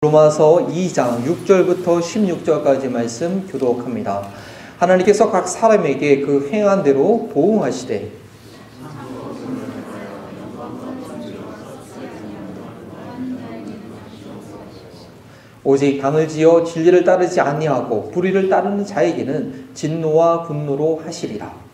로마서 2장 6절부터 16절까지 말씀 교독합니다. 하나님께서 각 사람에게 그 행한 대로 보응하시되 오직 당을 지어 진리를 따르지 아니하고 불의를 따르는 자에게는 진노와 분노로 하시리라.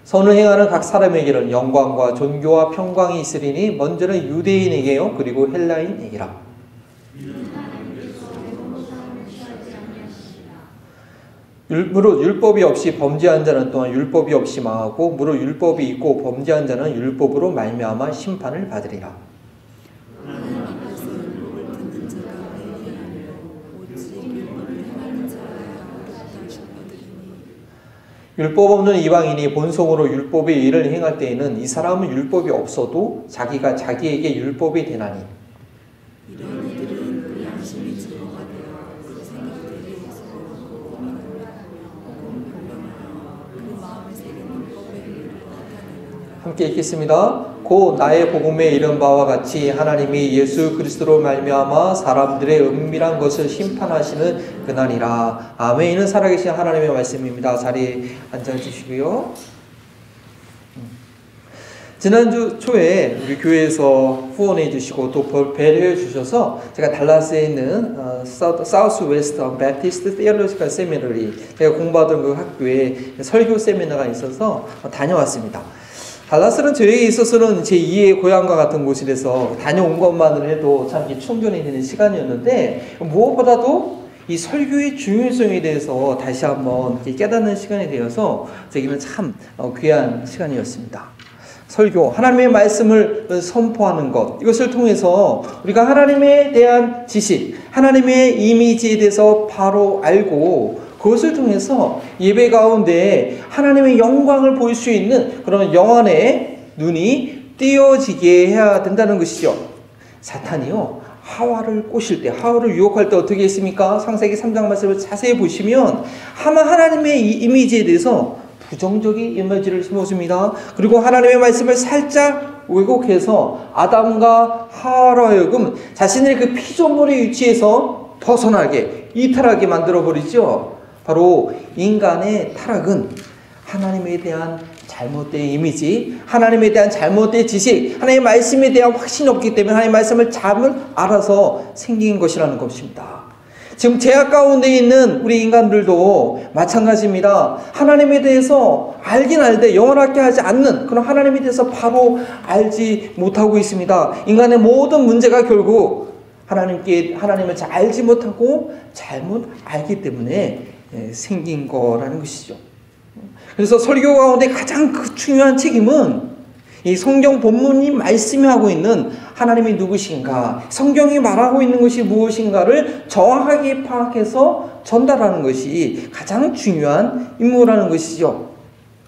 선을 행하는 각 사람에게는 영광과 존귀와 평강이 있으리니 먼저는 유대인에게요 그리고 헬라인에게라. 무릇 율법이 없이 범죄한 자는 또한 율법이 없이 망하고 무릇 율법이 있고 범죄한 자는 율법으로 말미암아 심판을 받으리라. 율법 없는 이방인이 본성으로 율법의 일을 행할 때에는 이 사람은 율법이 없어도 자기가 자기에게 율법이 되나니 이런 이들은 그 양심이 증거가 되어 그 생각들이 서로 그 마음에 새긴 율법의 일을 나타내느니라. 함께 읽겠습니다. 곧 나의 복음에 이른 바와 같이 하나님이 예수 그리스도로 말미암아 사람들의 은밀한 것을 심판하시는 그날이라. 아멘은 살아계신 하나님의 말씀입니다. 자리에 앉아주시고요. 지난주 초에 우리 교회에서 후원해 주시고 또 배려해 주셔서 제가 달라스에 있는 사우스 웨스턴 배티스트 테올로지컬 세미너리 제가 공부하던 그 학교에 설교 세미나가 있어서 다녀왔습니다. 달라스는 저에게 있어서는 제 2의 고향과 같은 곳이라서 다녀온 것만으로 해도 참 충전이 되는 시간이었는데 무엇보다도 이 설교의 중요성에 대해서 다시 한번 깨닫는 시간이 되어서 저에게는 참 귀한 시간이었습니다. 설교, 하나님의 말씀을 선포하는 것, 이것을 통해서 우리가 하나님에 대한 지식, 하나님의 이미지에 대해서 바로 알고 그것을 통해서 예배 가운데 하나님의 영광을 볼 수 있는 그런 영안의 눈이 띄어지게 해야 된다는 것이죠. 사탄이요, 하와를 꼬실 때, 하와를 유혹할 때 어떻게 했습니까? 창세기 3장 말씀을 자세히 보시면 하나님의 이 이미지에 대해서 부정적인 이미지를 심어줍니다. 그리고 하나님의 말씀을 살짝 왜곡해서 아담과 하와로 하여금 자신의 그 피조물의 위치에서 벗어나게, 이탈하게 만들어버리죠. 바로 인간의 타락은 하나님에 대한 잘못된 이미지, 하나님에 대한 잘못된 지식, 하나님의 말씀에 대한 확신이 없기 때문에 하나님의 말씀을 잘못 알아서 생긴 것이라는 것입니다. 지금 죄악 가운데 있는 우리 인간들도 마찬가지입니다. 하나님에 대해서 알긴 알되 영원하게 하지 않는 그런 하나님에 대해서 바로 알지 못하고 있습니다. 인간의 모든 문제가 결국 하나님을 잘 알지 못하고 잘못 알기 때문에 생긴 거라는 것이죠. 그래서 설교 가운데 가장 중요한 책임은 이 성경 본문이 말씀이 하고 있는 하나님이 누구신가, 성경이 말하고 있는 것이 무엇인가를 정확하게 파악해서 전달하는 것이 가장 중요한 임무라는 것이죠.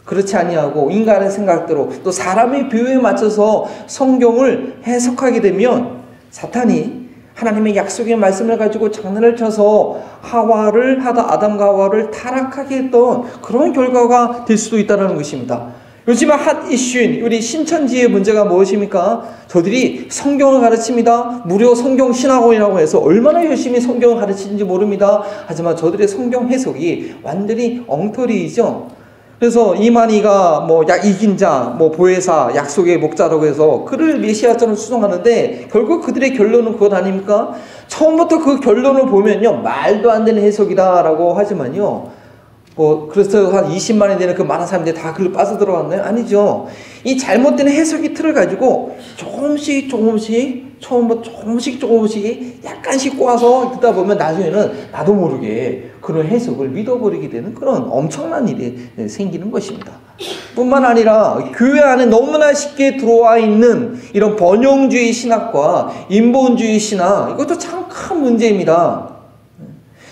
그렇지 아니하고 인간의 생각대로 또 사람의 비유에 맞춰서 성경을 해석하게 되면 사탄이 하나님의 약속의 말씀을 가지고 장난을 쳐서 아담과 하와를 타락하게 했던 그런 결과가 될 수도 있다는 것입니다. 요즘 핫 이슈인 우리 신천지의 문제가 무엇입니까? 저들이 성경을 가르칩니다. 무료 성경 신학원이라고 해서 얼마나 열심히 성경을 가르치는지 모릅니다. 하지만 저들의 성경 해석이 완전히 엉터리이죠. 그래서 이만희가 이긴 자, 보혜사, 약속의 목자라고 해서 그를 메시아처럼 수송하는데 결국 그들의 결론은 그것 아닙니까? 처음부터 그 결론을 보면요, 말도 안 되는 해석이다라고 하지만요, 그래서 한 20만이 되는 그 많은 사람들이 다 글로 빠져들어갔나요? 아니죠. 이 잘못된 해석의 틀을 가지고 조금씩 처음부터 조금씩 약간씩 꼬아서 듣다 보면 나중에는 나도 모르게 그런 해석을 믿어버리게 되는 그런 엄청난 일이 생기는 것입니다. 뿐만 아니라 교회 안에 너무나 쉽게 들어와 있는 이런 번영주의 신학과 인본주의 신학, 이것도 참 큰 문제입니다.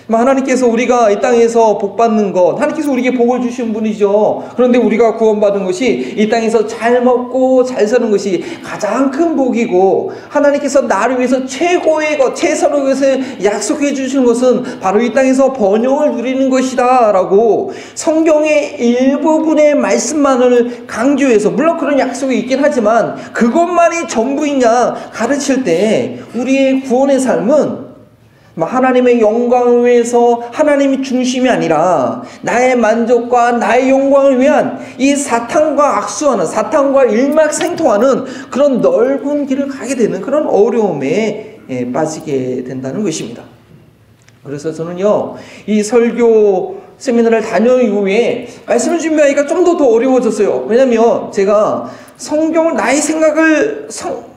하나님께서 우리가 이 땅에서 복 받는 것, 하나님께서 우리에게 복을 주신 분이죠. 그런데 우리가 구원받은 것이 이 땅에서 잘 먹고 잘 사는 것이 가장 큰 복이고, 하나님께서 나를 위해서 최고의 것, 최선의 것을 약속해 주시는 것은 바로 이 땅에서 번영을 누리는 것이다 라고 성경의 일부분의 말씀만을 강조해서, 물론 그런 약속이 있긴 하지만 그것만이 전부이냐 가르칠 때, 우리의 구원의 삶은 하나님의 영광을 위해서 하나님이 중심이 아니라 나의 만족과 나의 영광을 위한 이 사탄과 악수하는, 사탄과 일맥상통하는 그런 넓은 길을 가게 되는 그런 어려움에 빠지게 된다는 것입니다. 그래서 저는요, 이 설교 세미나를 다녀온 이후에 말씀을 준비하기가 좀 더 어려워졌어요. 왜냐하면 제가 성경을, 나의 생각을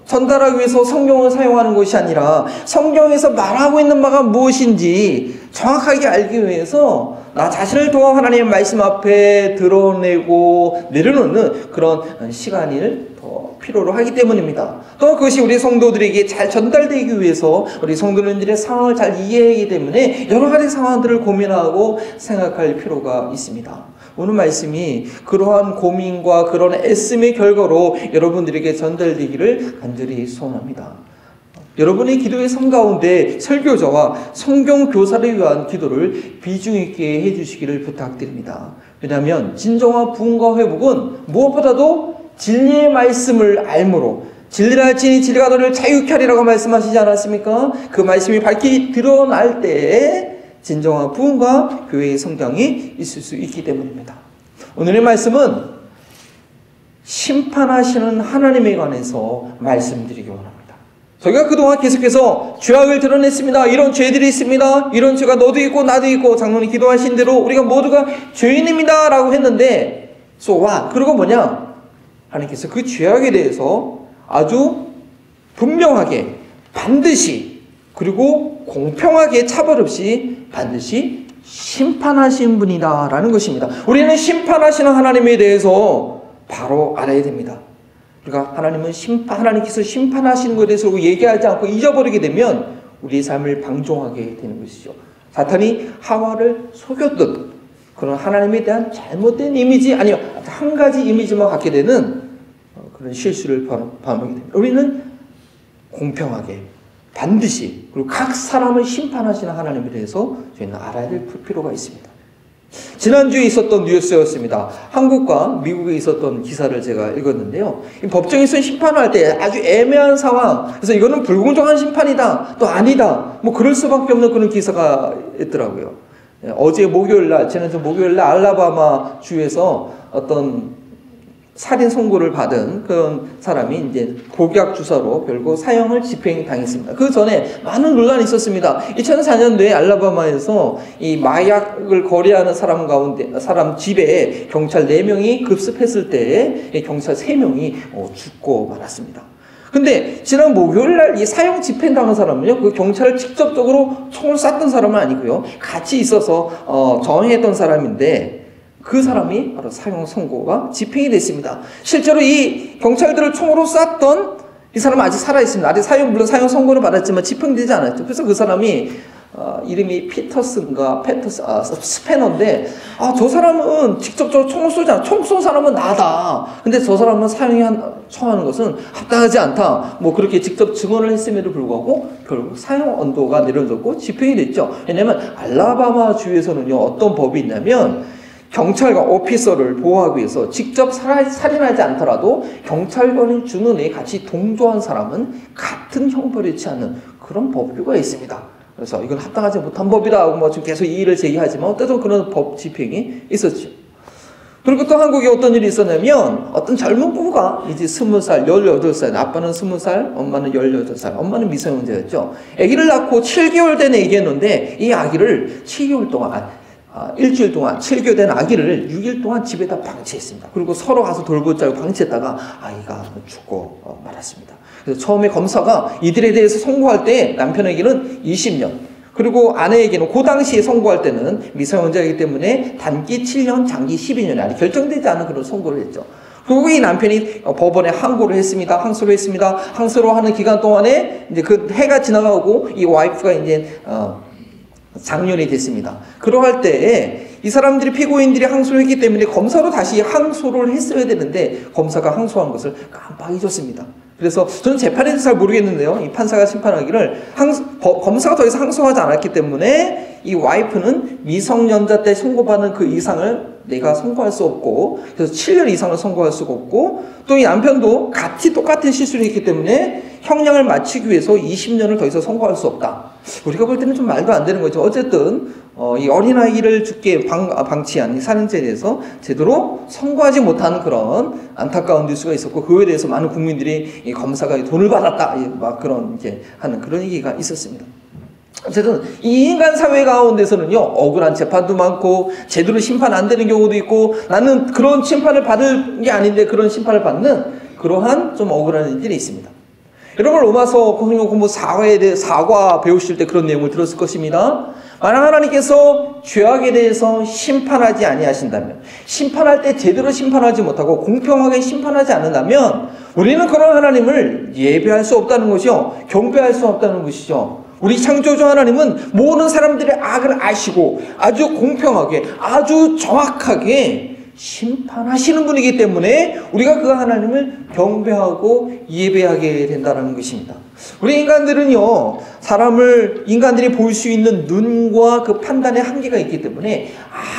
전달하기 위해서 성경을 사용하는 것이 아니라 성경에서 말하고 있는 바가 무엇인지 정확하게 알기 위해서 나 자신을 통한 하나님의 말씀 앞에 드러내고 내려놓는 그런 시간을 더 필요로 하기 때문입니다. 또 그것이 우리 성도들에게 잘 전달되기 위해서 우리 성도님들의 상황을 잘 이해하기 때문에 여러 가지 상황들을 고민하고 생각할 필요가 있습니다. 오늘 말씀이 그러한 고민과 그런 애씀의 결과로 여러분들에게 전달되기를 간절히 소원합니다. 여러분의 기도의 삶 가운데 설교자와 성경 교사를 위한 기도를 비중 있게 해주시기를 부탁드립니다. 왜냐하면 진정한 부흥과 회복은 무엇보다도 진리의 말씀을 알므로, 진리를 알지니 진리가 너를 자유케 하리라고 말씀하시지 않았습니까? 그 말씀이 밝히 드러날 때에 진정한 부흥과 교회의 성장이 있을 수 있기 때문입니다. 오늘의 말씀은 심판하시는 하나님에 관해서 말씀드리기 원합니다. 저희가 그동안 계속해서 죄악을 드러냈습니다. 이런 죄들이 있습니다. 이런 죄가 너도 있고 나도 있고, 장로님 기도하신 대로 우리가 모두가 죄인입니다 라고 했는데, so what? 그리고 뭐냐? 하나님께서 그 죄악에 대해서 아주 분명하게, 반드시, 그리고 공평하게, 차별 없이 반드시 심판하신 분이다 라는 것입니다. 우리는 심판하시는 하나님에 대해서 바로 알아야 됩니다. 그러니까 하나님께서 심판하시는 것에 대해서 얘기하지 않고 잊어버리게 되면 우리의 삶을 방종하게 되는 것이죠. 사탄이 하와를 속였던 그런 하나님에 대한 잘못된 이미지, 아니요, 한 가지 이미지만 갖게 되는 그런 실수를 범하게 됩니다. 우리는 공평하게, 반드시, 그리고 각 사람을 심판하시는 하나님에 대해서 저희는 알아야 될 필요가 있습니다. 지난주에 있었던 뉴스였습니다. 한국과 미국에 있었던 기사를 제가 읽었는데요. 법정에서 심판을 할 때 아주 애매한 상황, 그래서 이거는 불공정한 심판이다, 또 아니다, 뭐 그럴 수밖에 없는 그런 기사가 있더라고요. 어제 목요일날, 지난주 목요일날 알라바마 주에서 어떤 살인 선고를 받은 그런 사람이 이제 복약 주사로 결국 사형을 집행당했습니다. 그 전에 많은 논란이 있었습니다. 2004년도에 알라바마에서 이 마약을 거래하는 사람 집에 경찰 4명이 급습했을 때 경찰 3명이 죽고 말았습니다. 근데 지난 목요일날 이 사형 집행당한 사람은요, 그 경찰을 직접적으로 총을 쐈던 사람은 아니고요, 같이 있어서 저항했던 사람인데, 그 사람이 바로 사형 선고가 집행이 됐습니다. 실제로 이 경찰들을 총으로 쐈던 이 사람은 아직 살아있습니다. 아직 물론 사형 선고는 받았지만 집행되지 않았죠. 그래서 그 사람이 이름이 스패너인데, 저 사람은 직접적으로 총을 쏘지 않아. 총 쏜 사람은 나다. 근데 저 사람은 사형에 처하는 것은 합당하지 않다. 뭐 그렇게 직접 증언을 했음에도 불구하고 결국 사형 언도가 내려졌고 집행이 됐죠. 왜냐하면 알라바마 주에서는요, 어떤 법이 있냐면, 경찰과 오피서를 보호하기 위해서 직접 살인하지 않더라도 경찰관의 주문에 같이 동조한 사람은 같은 형벌을 취하는 그런 법규가 있습니다. 그래서 이건 합당하지 못한 법이다 하고 뭐 계속 이의를 제기하지만 어쨌든 그런 법 집행이 있었죠. 그리고 또 한국에 어떤 일이 있었냐면, 어떤 젊은 부부가 이제 20살, 18살, 아빠는 20살, 엄마는 18살, 엄마는 미성년자였죠. 아기를 낳고 7개월 된 아기였는데, 이 아기를 7개월 동안, 일주일 동안 7개월 된 아기를 6일 동안 집에다 방치했습니다. 그리고 서로 가서 돌보자고 방치했다가 아이가 죽고 말았습니다. 그래서 처음에 검사가 이들에 대해서 선고할 때 남편에게는 20년, 그리고 아내에게는 그 당시에 선고할 때는 미성년자이기 때문에 단기 7년, 장기 12년이 아직 결정되지 않은 그런 선고를 했죠. 그리고 이 남편이 법원에 항소를 했습니다. 항소를 하는 기간 동안에 이제 그 해가 지나가고 이 와이프가 이제 장년이 됐습니다. 그러할 때에 이 사람들이 피고인들이 항소를 했기 때문에 검사로 다시 항소를 했어야 되는데 검사가 항소한 것을 깜빡 잊었습니다. 그래서 저는 재판에 대해서 잘 모르겠는데요. 이 판사가 심판하기를 검사가 더 이상 항소하지 않았기 때문에 이 와이프는 미성년자 때 선고받은 그 이상을 내가 선고할 수 없고 그래서 7년 이상을 선고할 수가 없고 또 이 남편도 똑같은 실수를 했기 때문에 형량을 맞추기 위해서 20년을 더 이상 선고할 수 없다. 우리가 볼 때는 좀 말도 안 되는 거죠. 어쨌든 이 어린아이를 죽게 방치한 이 살인죄에 대해서 제대로 선고하지 못하는 그런 안타까운 뉴스가 있었고 그에 대해서 많은 국민들이 이 검사가 돈을 받았다 막 그런 이제 하는 그런 얘기가 있었습니다. 어쨌든 이 인간 사회 가운데서는요 억울한 재판도 많고 제대로 심판 안 되는 경우도 있고 나는 그런 심판을 받을 게 아닌데 그런 심판을 받는 그러한 좀 억울한 일들이 있습니다. 여러분 로마서 공부 4화에 대해 사과 배우실 때 그런 내용을 들었을 것입니다. 만약 하나님께서 죄악에 대해서 심판하지 아니하신다면 심판할 때 제대로 심판하지 못하고 공평하게 심판하지 않는다면 우리는 그런 하나님을 예배할 수 없다는 것이요 경배할 수 없다는 것이죠. 우리 창조주 하나님은 모든 사람들의 악을 아시고 아주 공평하게 아주 정확하게 심판하시는 분이기 때문에 우리가 그 하나님을 경배하고 예배하게 된다는 것입니다. 우리 인간들은요 인간들이 볼 수 있는 눈과 그 판단의 한계가 있기 때문에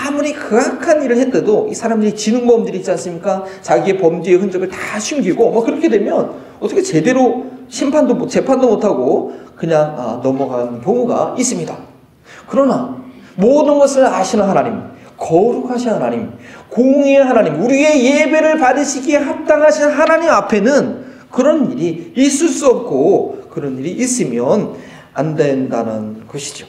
아무리 극악한 일을 했어도 이 사람들이 지능범들이 있지 않습니까? 자기의 범죄의 흔적을 다 숨기고 그렇게 되면 어떻게 제대로 재판도 못하고 그냥 넘어가는 경우가 있습니다. 그러나 모든 것을 아시는 하나님, 거룩하신 하나님, 공의의 하나님, 우리의 예배를 받으시기에 합당하신 하나님 앞에는 그런 일이 있을 수 없고 그런 일이 있으면 안 된다는 것이죠.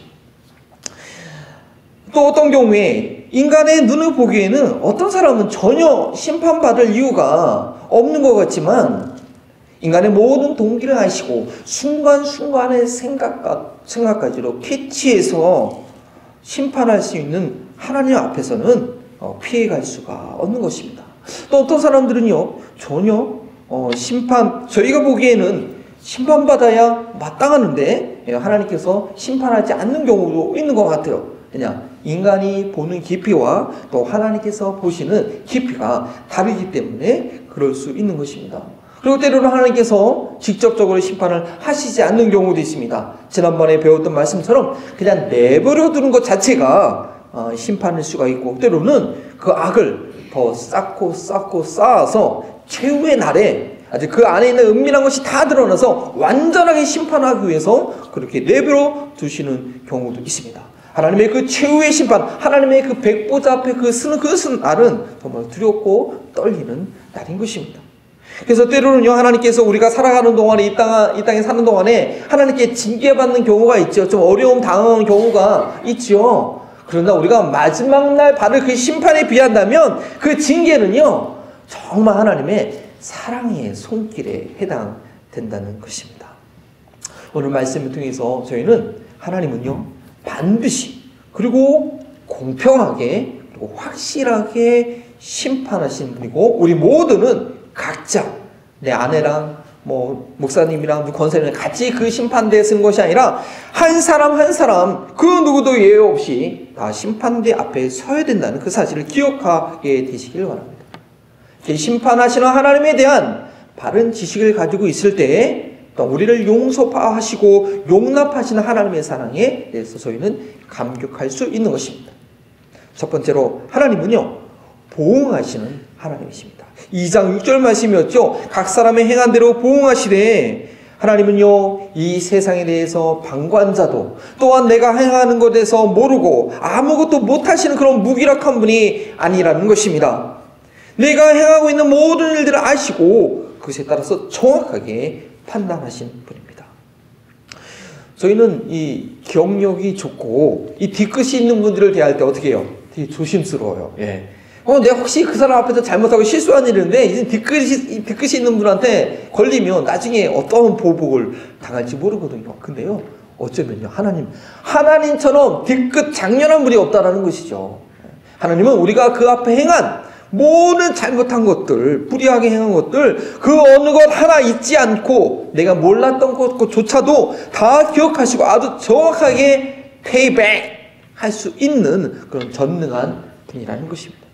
또 어떤 경우에 인간의 눈을 보기에는 어떤 사람은 전혀 심판받을 이유가 없는 것 같지만 인간의 모든 동기를 아시고 순간순간의 생각까지로 캐치해서 심판할 수 있는 하나님 앞에서는 피해갈 수가 없는 것입니다. 또 어떤 사람들은요 전혀 저희가 보기에는 심판받아야 마땅하는데 하나님께서 심판하지 않는 경우도 있는 것 같아요. 그냥 인간이 보는 깊이와 또 하나님께서 보시는 깊이가 다르기 때문에 그럴 수 있는 것입니다. 그리고 때로는 하나님께서 직접적으로 심판을 하시지 않는 경우도 있습니다. 지난번에 배웠던 말씀처럼 그냥 내버려 두는 것 자체가 심판일 수가 있고 때로는 그 악을 더 쌓고 쌓아서 최후의 날에 아주 그 안에 있는 은밀한 것이 다 드러나서 완전하게 심판하기 위해서 그렇게 내버려 두시는 경우도 있습니다. 하나님의 그 최후의 심판, 하나님의 그 백보자 앞에 그 서는 날은 정말 두렵고 떨리는 날인 것입니다. 그래서 때로는요 하나님께서 우리가 살아가는 동안에 이 땅에 사는 동안에 하나님께 징계받는 경우가 있죠. 좀 어려움 당하는 경우가 있죠. 그러나 우리가 마지막 날 받을 그 심판에 비한다면 그 징계는요 정말 하나님의 사랑의 손길에 해당된다는 것입니다. 오늘 말씀을 통해서 저희는 하나님은요 반드시 그리고 공평하게 그리고 확실하게 심판하시는 분이고 우리 모두는 각자 내 아내랑 목사님이랑 권사님이랑 같이 그 심판대에 쓴 것이 아니라 한 사람 한 사람 그 누구도 예외 없이 다 심판대 앞에 서야 된다는 그 사실을 기억하게 되시길 바랍니다. 심판하시는 하나님에 대한 바른 지식을 가지고 있을 때에 또 우리를 용서하시고 용납하시는 하나님의 사랑에 대해서 저희는 감격할 수 있는 것입니다. 첫 번째로 하나님은요 보응하시는 하나님이십니다. 2장 6절 말씀이었죠. 각 사람의 행한 대로 보응하시되 하나님은요 이 세상에 대해서 방관자도 또한 내가 행하는 것에 대해서 모르고 아무것도 못하시는 그런 무기력한 분이 아니라는 것입니다. 내가 행하고 있는 모든 일들을 아시고 그것에 따라서 정확하게 판단하신 분입니다. 저희는 이 기억력이 좋고 이 뒤끝이 있는 분들을 대할 때 어떻게 해요? 되게 조심스러워요. 내가 혹시 그 사람 앞에서 잘못하고 실수한 일인데 이제 뒤끝이 있는 분한테 걸리면 나중에 어떤 보복을 당할지 모르거든요. 근데요 어쩌면요 하나님처럼 뒤끝 장렬한 분이 없다라는 것이죠. 하나님은 우리가 그 앞에 행한 모든 잘못한 것들, 불의하게 행한 것들, 그 어느 것 하나 잊지 않고 내가 몰랐던 것조차도 다 기억하시고 아주 정확하게 payback, 할 수 있는 그런 전능한 분이라는 것입니다.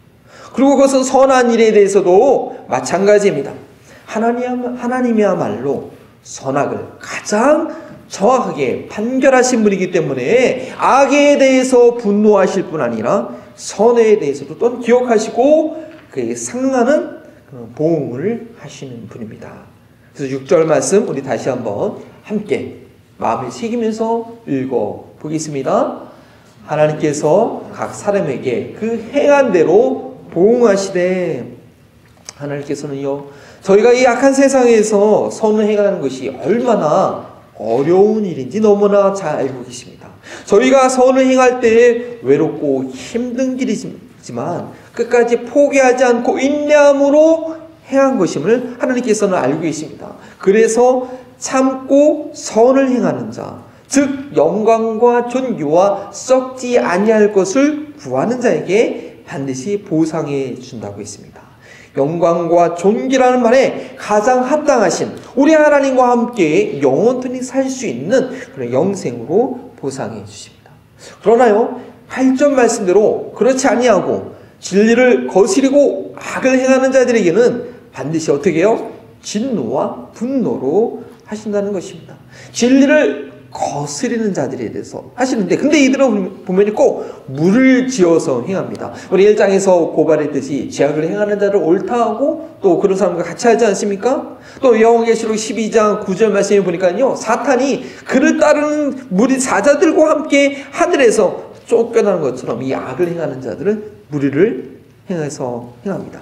그리고 그것은 선한 일에 대해서도 마찬가지입니다. 하나님이야말로 선악을 가장 정확하게 판결하신 분이기 때문에 악에 대해서 분노하실 뿐 아니라 선에 대해서도 또한 기억하시고 그에 상응하는 보응을 하시는 분입니다. 그래서 6절 말씀 우리 다시 한번 함께 마음을 새기면서 읽어보겠습니다. 하나님께서 각 사람에게 그 행한 대로 보응하시되, 하나님께서는요 저희가 이 악한 세상에서 선을 행하는 것이 얼마나 어려운 일인지 너무나 잘 알고 계십니다. 저희가 선을 행할 때 외롭고 힘든 길이지만 끝까지 포기하지 않고 인내함으로 행한 것임을 하나님께서는 알고 계십니다. 그래서 참고 선을 행하는 자, 즉 영광과 존귀와 썩지 아니할 것을 구하는 자에게 반드시 보상해 준다고 했습니다. 영광과 존귀라는 말에 가장 합당하신 우리 하나님과 함께 영원히 살 수 있는 그런 영생으로 보상해 주십니다. 그러나요 8절 말씀대로 그렇지 아니하고 진리를 거스리고 악을 행하는 자들에게는 반드시 어떻게 해요? 진노와 분노로 하신다는 것입니다. 진리를 거스리는 자들에 대해서 하시는데, 근데 이들은 보면 꼭 물을 지어서 행합니다. 우리 1장에서 고발했듯이 죄악을 행하는 자를 옳다하고 또 그런 사람과 같이 하지 않습니까? 또 요한계시록 12장 9절 말씀에 보니까요 사탄이 그를 따르는 무리 사자들과 함께 하늘에서 쫓겨나는 것처럼 이 악을 행하는 자들은 무리를 행해서 행합니다.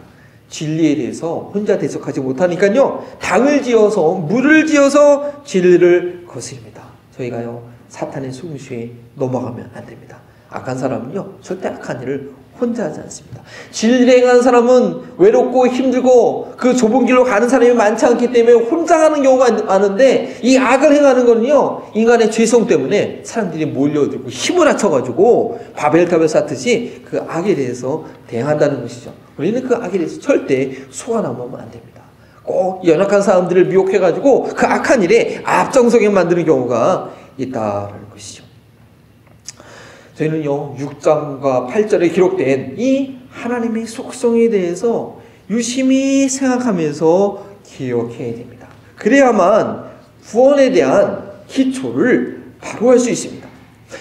진리에 대해서 혼자 대적하지 못하니까요 당을 지어서 물을 지어서 진리를 거스립니다. 저희가요 사탄의 속임수에 넘어가면 안 됩니다. 악한 사람은요 절대 악한 일을 혼자 하지 않습니다. 진리를 행하는 사람은 외롭고 힘들고 그 좁은 길로 가는 사람이 많지 않기 때문에 혼자 가는 경우가 많은데, 이 악을 행하는 거는요 인간의 죄성 때문에 사람들이 몰려들고 힘을 합쳐가지고 바벨탑을 쌓듯이 그 악에 대해서 대응한다는 것이죠. 우리는 그 악에 대해서 절대 속아 넘어가면 안 됩니다. 꼭 연약한 사람들을 미혹해가지고 그 악한 일에 앞장서게 만드는 경우가 있다는 것이죠. 저희는요 6장과 8절에 기록된 이 하나님의 속성에 대해서 유심히 생각하면서 기억해야 됩니다. 그래야만 구원에 대한 기초를 바로 할 수 있습니다.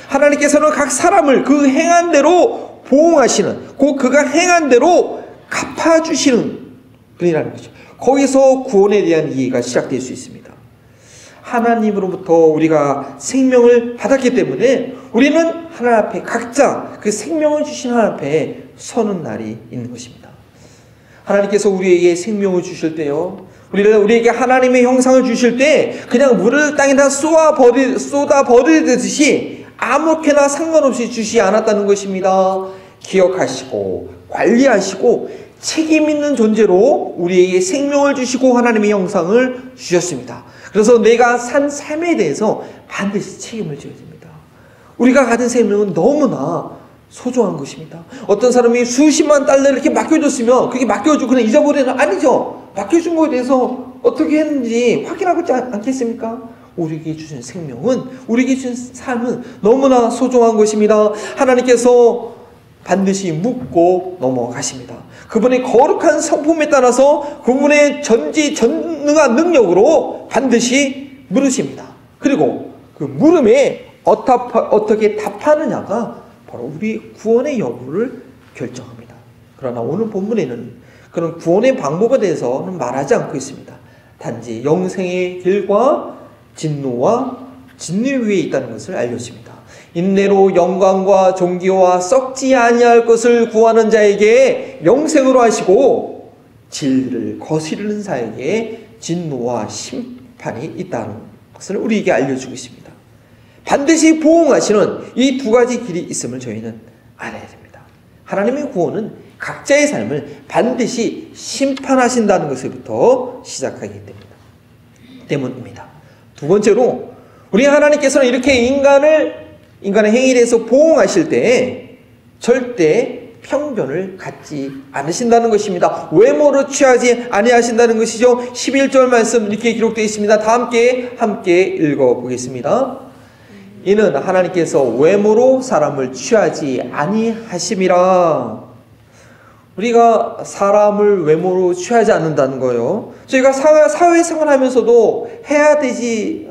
하나님께서는 각 사람을 그 행한 대로 보응하시는, 곧 그가 행한 대로 갚아주시는 분이라는 거죠. 거기서 구원에 대한 이해가 시작될 수 있습니다. 하나님으로부터 우리가 생명을 받았기 때문에 우리는 하나님 앞에 각자 그 생명을 주신 하나님 앞에 서는 날이 있는 것입니다. 하나님께서 우리에게 생명을 주실 때요 우리에게 하나님의 형상을 주실 때 그냥 물을 땅에다 쏟아 버리듯이 아무렇게나 상관없이 주시지 않았다는 것입니다. 기억하시고 관리하시고 책임 있는 존재로 우리에게 생명을 주시고 하나님의 형상을 주셨습니다. 그래서 내가 산 삶에 대해서 반드시 책임을 져야 됩니다. 우리가 가진 생명은 너무나 소중한 것입니다. 어떤 사람이 수십만 달러를 이렇게 맡겨줬으면 그게 맡겨주고 그냥 잊어버리는, 아니죠. 맡겨준 거에 대해서 어떻게 했는지 확인하고 있지 않겠습니까? 우리에게 주신 생명은, 우리에게 주신 삶은 너무나 소중한 것입니다. 하나님께서 반드시 묻고 넘어가십니다. 그분의 거룩한 성품에 따라서 그분의 전지전능한 능력으로 반드시 물으십니다. 그리고 그 물음에 어떻게 답하느냐가 바로 우리 구원의 여부를 결정합니다. 그러나 오늘 본문에는 그런 구원의 방법에 대해서는 말하지 않고 있습니다. 단지 영생의 길과 진노와 진리 위에 있다는 것을 알려줍니다. 인내로 영광과 존귀와 썩지 아니할 것을 구하는 자에게 영생으로 하시고 진리를 거스르는 자에게 진노와 심판이 있다는 것을 우리에게 알려주고 있습니다. 반드시 보응하시는 이 두 가지 길이 있음을 저희는 알아야 됩니다. 하나님의 구원은 각자의 삶을 반드시 심판하신다는 것부터 시작하기 때문입니다. 두 번째로 우리 하나님께서는 이렇게 인간의 행위에 대해서 보응하실 때 절대 편견을 갖지 않으신다는 것입니다. 외모로 취하지 아니하신다는 것이죠. 11절 말씀 이렇게 기록되어 있습니다. 다 함께 읽어보겠습니다. 이는 하나님께서 외모로 사람을 취하지 아니하심이라. 우리가 사람을 외모로 취하지 않는다는 거예요. 저희가 사회생활하면서도 해야 되지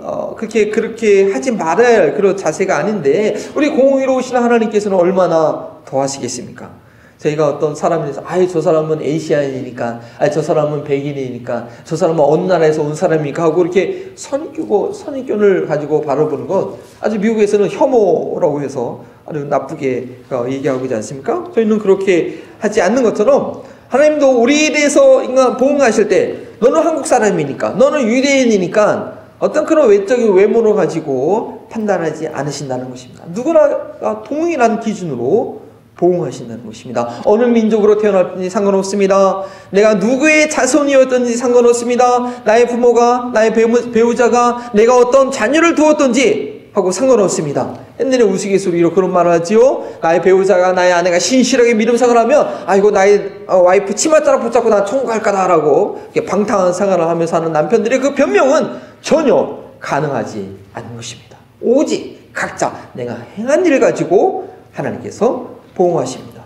그렇게 하지 말아야 할 그런 자세가 아닌데 우리 공의로우신 하나님께서는 얼마나 더 하시겠습니까? 저희가 어떤 사람에서 저 사람은 에이시안이니까 저 사람은 백인이니까 저 사람은 어느 나라에서 온 사람이니까 하고 이렇게 선입견을 가지고 바라보는 것, 아주 미국에서는 혐오라고 해서 아주 나쁘게 얘기하고 있지 않습니까? 저희는 그렇게 하지 않는 것처럼 하나님도 우리에 대해서 인간 보응하실 때 너는 한국 사람이니까, 너는 유대인이니까 어떤 그런 외적인 외모를 가지고 판단하지 않으신다는 것입니다. 누구나 동일한 기준으로 보응하신다는 것입니다. 어느 민족으로 태어났든지 상관없습니다. 내가 누구의 자손이었든지 상관없습니다. 나의 부모가, 나의 배우자가 내가 어떤 자녀를 두었든지 하고 상관없습니다. 옛날에 우스갯소리로 그런 말을 하지요. 나의 배우자가, 나의 아내가 신실하게 믿음 생활을 하면 이거 나의 와이프 치맛자락 붙잡고 나 천국 갈 거다라고 방탕한 생활을 하면서 하는 남편들의 그 변명은 전혀 가능하지 않은 것입니다. 오직 각자 내가 행한 일을 가지고 하나님께서 보응하십니다.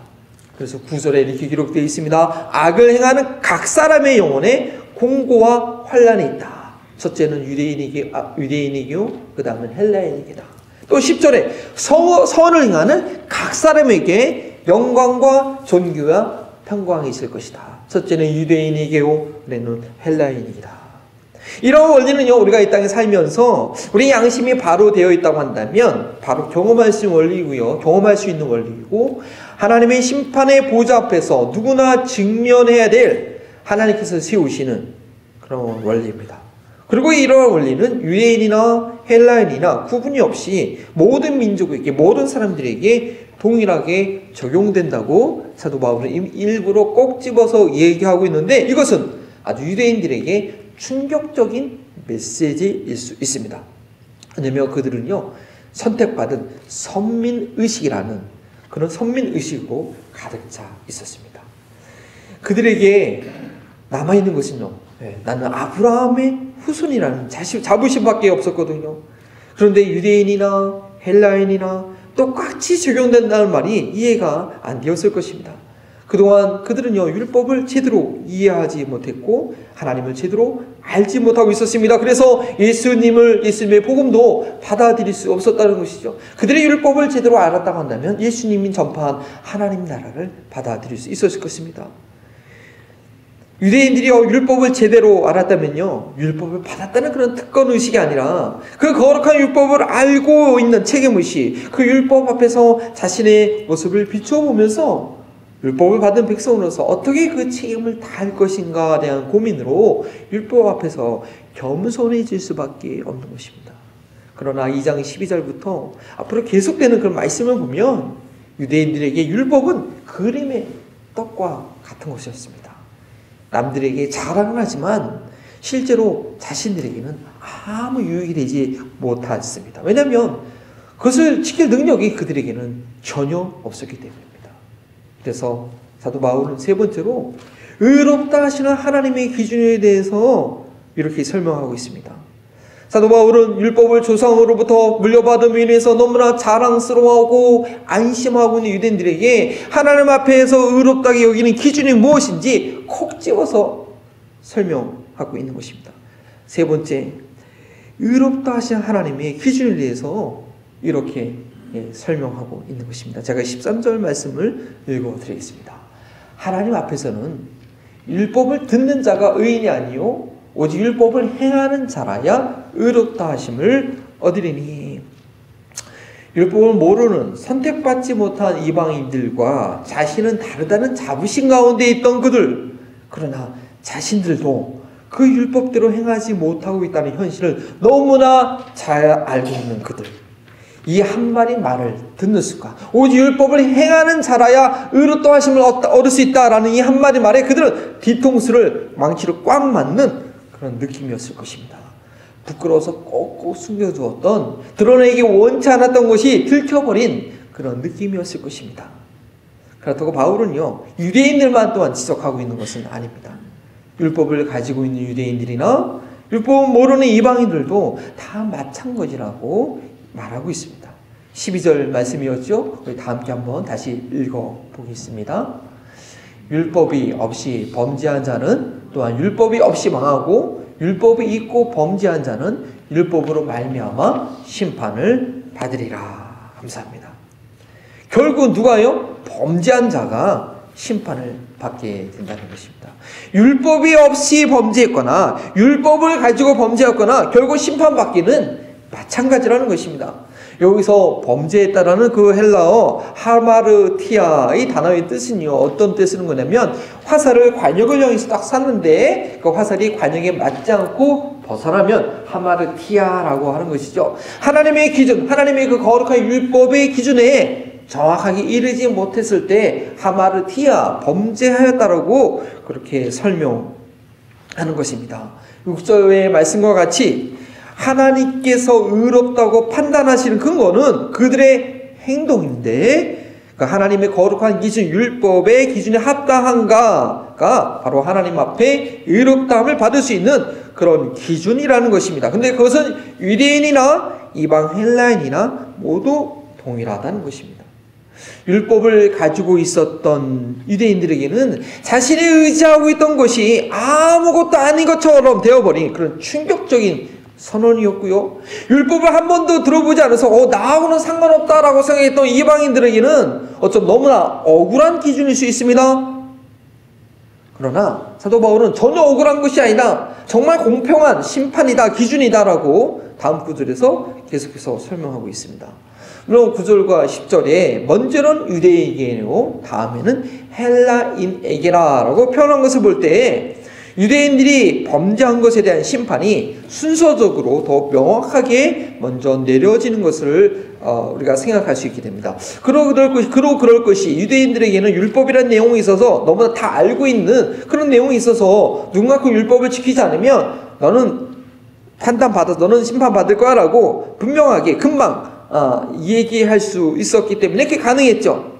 그래서 9절에 이렇게 기록되어 있습니다. 악을 행하는 각 사람의 영혼에 공고와 환난이 있다. 첫째는 유대인이고 그 다음은 헬라인이다. 또 10절에 선을 행하는 각 사람에게 영광과 존귀와 평강이 있을 것이다. 첫째는 유대인이고 그다음은 헬라인이다. 이런 원리는요, 우리가 이 땅에 살면서 우리 양심이 바로 되어 있다고 한다면 바로 경험할 수 있는 원리고요, 경험할 수 있는 원리이고 하나님의 심판의 보좌 앞에서 누구나 직면해야 될 하나님께서 세우시는 그런 원리입니다. 그리고 이러한 원리는 유대인이나 헬라인이나 구분이 없이 모든 민족에게, 모든 사람들에게 동일하게 적용된다고 사도 바울은 일부러 꼭 집어서 얘기하고 있는데, 이것은 아주 유대인들에게 충격적인 메시지일 수 있습니다. 왜냐하면 그들은요, 선택받은 선민의식이라는 그런 선민의식으로 가득 차 있었습니다. 그들에게 남아있는 것은요, 나는 아브라함의 후손이라는 자부심밖에 없었거든요. 그런데 유대인이나 헬라인이나 똑같이 적용된다는 말이 이해가 안 되었을 것입니다. 그동안 그들은요, 율법을 제대로 이해하지 못했고 하나님을 제대로 알지 못하고 있었습니다. 그래서 예수님의 복음도 받아들일 수 없었다는 것이죠. 그들의 율법을 제대로 알았다고 한다면 예수님이 전파한 하나님 나라를 받아들일 수 있었을 것입니다. 유대인들이요, 율법을 제대로 알았다면요, 율법을 받았다는 그런 특권의식이 아니라 그 거룩한 율법을 알고 있는 책임의식, 그 율법 앞에서 자신의 모습을 비춰보면서 율법을 받은 백성으로서 어떻게 그 책임을 다할 것인가에 대한 고민으로 율법 앞에서 겸손해질 수밖에 없는 것입니다. 그러나 2장 12절부터 앞으로 계속되는 그런 말씀을 보면 유대인들에게 율법은 그림의 떡과 같은 것이었습니다. 남들에게 자랑은 하지만 실제로 자신들에게는 아무 유익이 되지 못했습니다. 왜냐하면 그것을 지킬 능력이 그들에게는 전혀 없었기 때문입니다. 그래서 사도 바울은 세 번째로 의롭다 하시는 하나님의 기준에 대해서 이렇게 설명하고 있습니다. 사도 바울은 율법을 조상으로부터 물려받음으로 인해서 너무나 자랑스러워하고 안심하고 있는 유대인들에게 하나님 앞에서 의롭다게 여기는 기준이 무엇인지 콕 집어서 설명하고 있는 것입니다. 세 번째, 의롭다 하신 하나님의 기준에 대해서 이렇게 설명하고 있는 것입니다. 제가 13절 말씀을 읽어드리겠습니다. 하나님 앞에서는 율법을 듣는 자가 의인이 아니요 오직 율법을 행하는 자라야 의롭다 하심을 얻으리니. 율법을 모르는 선택받지 못한 이방인들과 자신은 다르다는 자부심 가운데 있던 그들, 그러나 자신들도 그 율법대로 행하지 못하고 있다는 현실을 너무나 잘 알고 있는 그들, 이 한 마디 말을 듣는 순간 오직 율법을 행하는 자라야 의롭다 하심을 얻을 수 있다라는 이 한 마디 말에 그들은 뒤통수를 망치로 꽉 맞는 그런 느낌이었을 것입니다. 부끄러워서 꼭꼭 숨겨두었던, 드러내기 원치 않았던 것이 들켜버린 그런 느낌이었을 것입니다. 그렇다고 바울은요, 유대인들만 또한 지적하고 있는 것은 아닙니다. 율법을 가지고 있는 유대인들이나 율법을 모르는 이방인들도 다 마찬가지라고 말하고 있습니다. 12절 말씀이었죠? 우리 다 함께 한번 다시 읽어보겠습니다. 율법이 없이 범죄한 자는 또한 율법이 없이 망하고 율법이 있고 범죄한 자는 율법으로 말미암아 심판을 받으리라. 감사합니다. 결국 누가요? 범죄한 자가 심판을 받게 된다는 것입니다. 율법이 없이 범죄했거나 율법을 가지고 범죄했거나 결국 심판받기는 마찬가지라는 것입니다. 여기서 범죄했다라는 그 헬라어 하마르티아 이 단어의 뜻은요, 어떤 뜻을 쓰는 거냐면 화살을 관역을 향해서 딱 쐈는데 그 화살이 관역에 맞지 않고 벗어나면 하마르티아라고 하는 것이죠. 하나님의 기준, 하나님의 그 거룩한 율법의 기준에 정확하게 이르지 못했을 때 하마르티아, 범죄하였다라고 그렇게 설명하는 것입니다. 6절의 말씀과 같이 하나님께서 의롭다고 판단하시는 근거는 그들의 행동인데, 그러니까 하나님의 거룩한 기준, 율법의 기준에 합당한가가 바로 하나님 앞에 의롭다함을 받을 수 있는 그런 기준이라는 것입니다. 근데 그것은 유대인이나 이방 헬라인이나 모두 동일하다는 것입니다. 율법을 가지고 있었던 유대인들에게는 자신이 의지하고 있던 것이 아무것도 아닌 것처럼 되어버린 그런 충격적인 선언이었고요. 율법을 한 번도 들어보지 않아서 나하고는 상관없다라고 생각했던 이방인들에게는 어쩜 너무나 억울한 기준일 수 있습니다. 그러나 사도 바울은 전혀 억울한 것이 아니다, 정말 공평한 심판이다, 기준이다라고 다음 구절에서 계속해서 설명하고 있습니다. 물론 9절과 10절에 먼저는 유대인에게요, 다음에는 헬라인에게라라고 표현한 것을 볼 때 유대인들이 범죄한 것에 대한 심판이 순서적으로 더 명확하게 먼저 내려지는 것을 우리가 생각할 수 있게 됩니다. 그러고 그럴 것이 유대인들에게는 율법이라는 내용이 있어서 너무나 다 알고 있는 그런 내용이 있어서 누군가 그 율법을 지키지 않으면 너는 판단받아서 너는 심판받을 거야 라고 분명하게 금방 얘기할 수 있었기 때문에 이렇게 가능했죠.